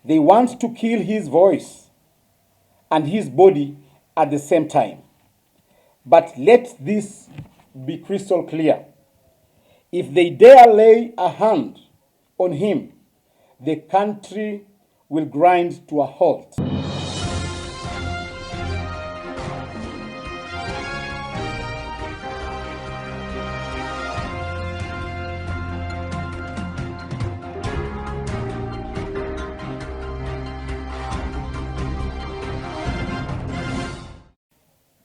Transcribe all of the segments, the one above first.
They want to kill his voice and his body at the same time. But let this be crystal clear. If they dare lay a hand on him, the country will grind to a halt.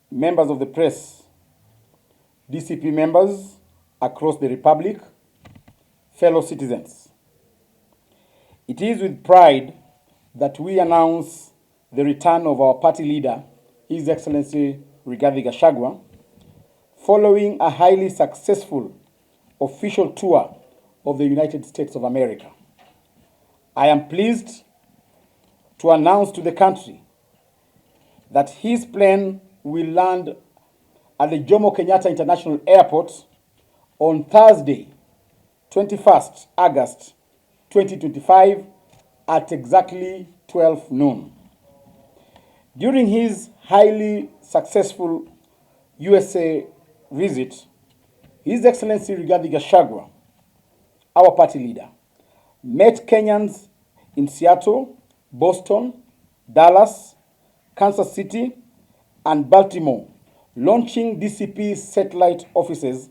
Members of the press, DCP members across the Republic, fellow citizens, it is with pride that we announce the return of our party leader, His Excellency Rigathi Gachagua, following a highly successful official tour of the United States of America. I am pleased to announce to the country that his plane will land at the Jomo Kenyatta International Airport on Thursday, 21st August 2025 at exactly 12 noon. During his highly successful USA visit, His Excellency Rigathi Gachagua, our party leader, met Kenyans in Seattle, Boston, Dallas, Kansas City, and Baltimore, launching DCP satellite offices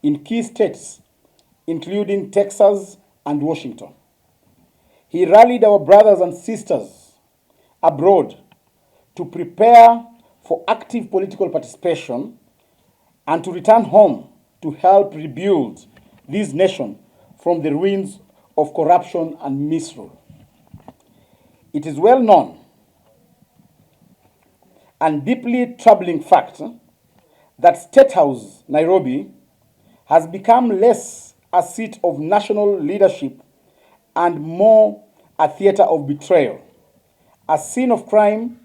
in key states, including Texas and Washington. He rallied our brothers and sisters abroad to prepare for active political participation and to return home to help rebuild this nation from the ruins of corruption and misrule. It is well known and deeply troubling fact that State House, Nairobi, has become less a seat of national leadership and more a theater of betrayal, a scene of crime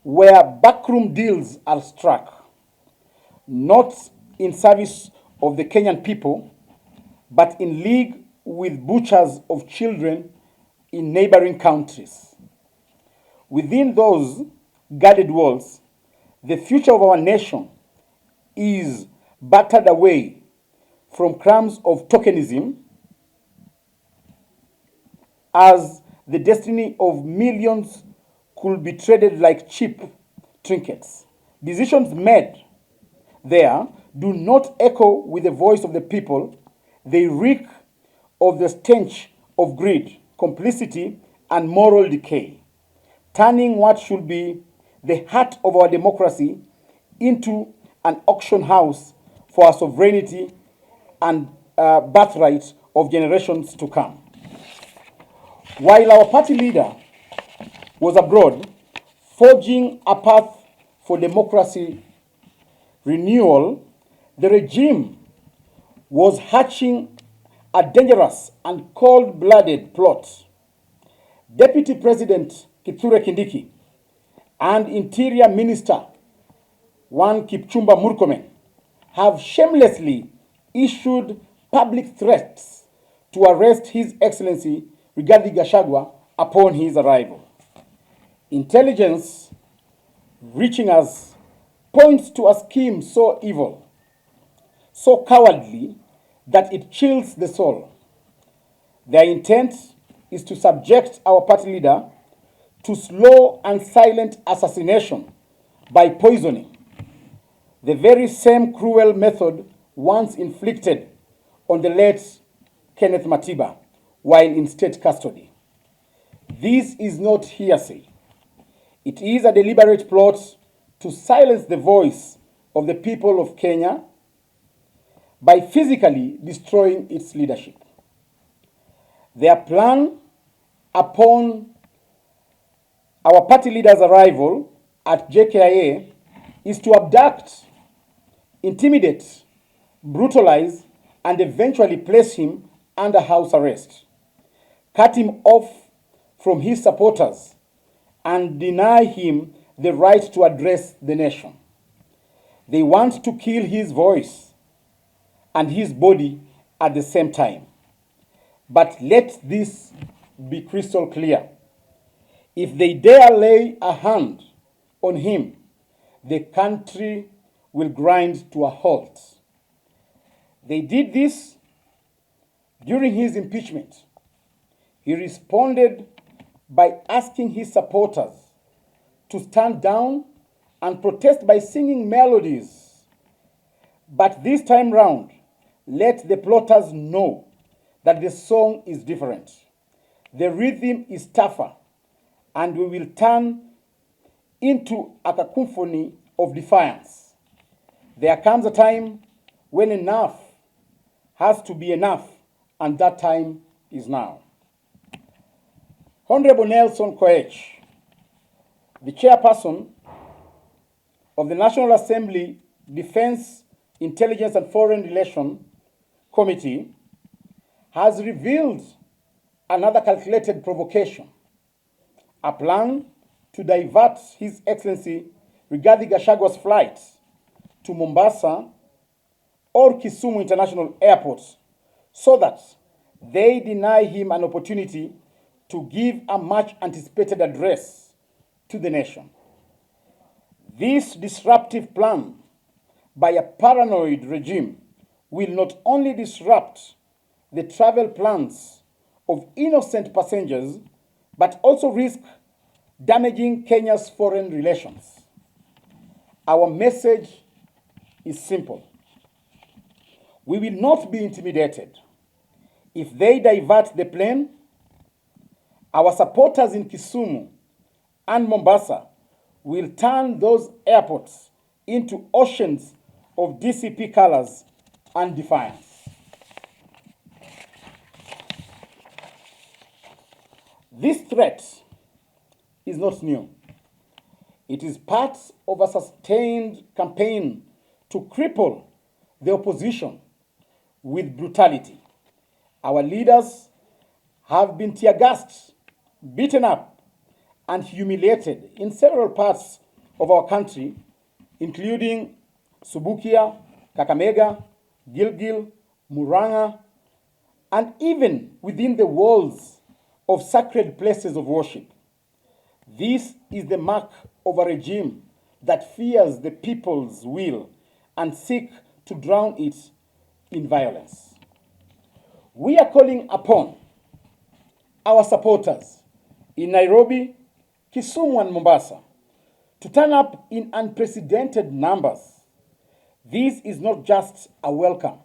where backroom deals are struck, not in service of the Kenyan people, but in league with butchers of children in neighboring countries. Within those guarded walls, the future of our nation is battered away from crumbs of tokenism as the destiny of millions could be traded like cheap trinkets. Decisions made there do not echo with the voice of the people. They reek of the stench of greed, complicity, and moral decay, turning what should be the heart of our democracy into an auction house for our sovereignty and birthright of generations to come. While our party leader was abroad, forging a path for democracy renewal, the regime was hatching a dangerous and cold-blooded plot. Deputy President Kithure Kindiki and Interior Minister Kipchumba Murkomen have shamelessly issued public threats to arrest His Excellency Rigathi Gachagua upon his arrival. Intelligence reaching us points to a scheme so evil, so cowardly, that it chills the soul. Their intent is to subject our party leader to slow and silent assassination by poisoning, the very same cruel method once inflicted on the late Kenneth Matiba while in state custody. This is not hearsay. It is a deliberate plot to silence the voice of the people of Kenya by physically destroying its leadership. Their plan upon our party leader's arrival at JKIA is to abduct, intimidate, brutalize, and eventually place him under house arrest, cut him off from his supporters, and deny him the right to address the nation. They want to kill his voice and his body at the same time. But let this be crystal clear. If they dare lay a hand on him, the country will grind to a halt. They did this during his impeachment. He responded by asking his supporters to stand down and protest by singing melodies. But this time round, let the plotters know that the song is different. The rhythm is tougher, and we will turn into a cacophony of defiance. There comes a time when enough has to be enough, and that time is now. Honorable Nelson Koech, the chairperson of the National Assembly Defense, Intelligence and Foreign Relations Committee, has revealed another calculated provocation, a plan to divert His Excellency Rigathi Gachagua's flight to Mombasa or Kisumu International Airport so that they deny him an opportunity to give a much anticipated address to the nation. This disruptive plan by a paranoid regime will not only disrupt the travel plans of innocent passengers, but also risk damaging Kenya's foreign relations. Our message is simple. We will not be intimidated. If they divert the plane, our supporters in Kisumu and Mombasa will turn those airports into oceans of DCP colors and defiance. This threat is not new. It is part of a sustained campaign to cripple the opposition with brutality. Our leaders have been tear-gassed, beaten up, and humiliated in several parts of our country, including Subukia, Kakamega, Gilgil, Murang'a, and even within the walls of sacred places of worship. This is the mark of a regime that fears the people's will and seeks to drown it in violence. We are calling upon our supporters in Nairobi, Kisumu, and Mombasa to turn up in unprecedented numbers. This is not just a welcome.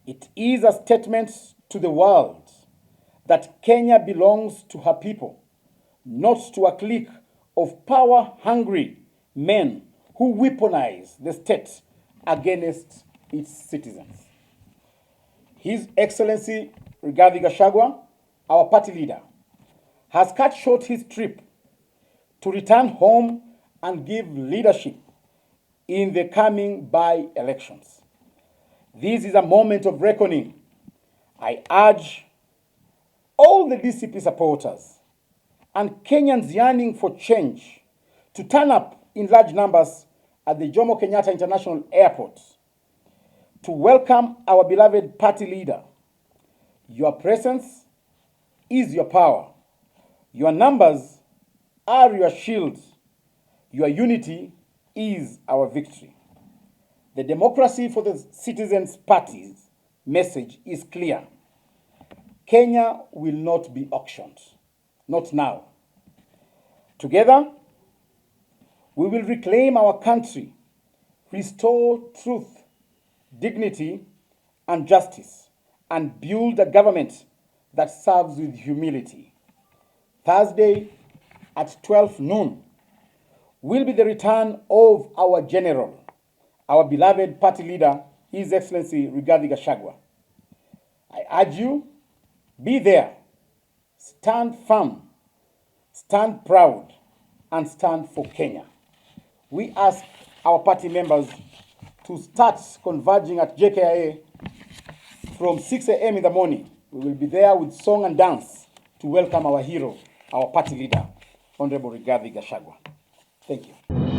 It is a statement to the world that Kenya belongs to her people, not to a clique of power-hungry men who weaponize the state against its citizens. His Excellency Rigathi Gachagua, our party leader, has cut short his trip to return home and give leadership in the coming by-elections. This is a moment of reckoning. I urge all the DCP supporters and Kenyans yearning for change to turn up in large numbers at the Jomo Kenyatta International Airport to welcome our beloved party leader. Your presence is your power. Your numbers are your shield. Your unity is our victory. The Democracy for the Citizens Party's message is clear. Kenya will not be auctioned. Not now. Together, we will reclaim our country, restore truth, dignity, and justice, and build a government that serves with humility. Thursday at 12 noon will be the return of our general, our beloved party leader, His Excellency Rigathi Gachagua. I urge you, be there, stand firm, stand proud, and stand for Kenya. We ask our party members to start converging at JKIA from 6 a.m. in the morning. We will be there with song and dance to welcome our hero, our party leader, Honorable Rigathi Gachagua. Thank you.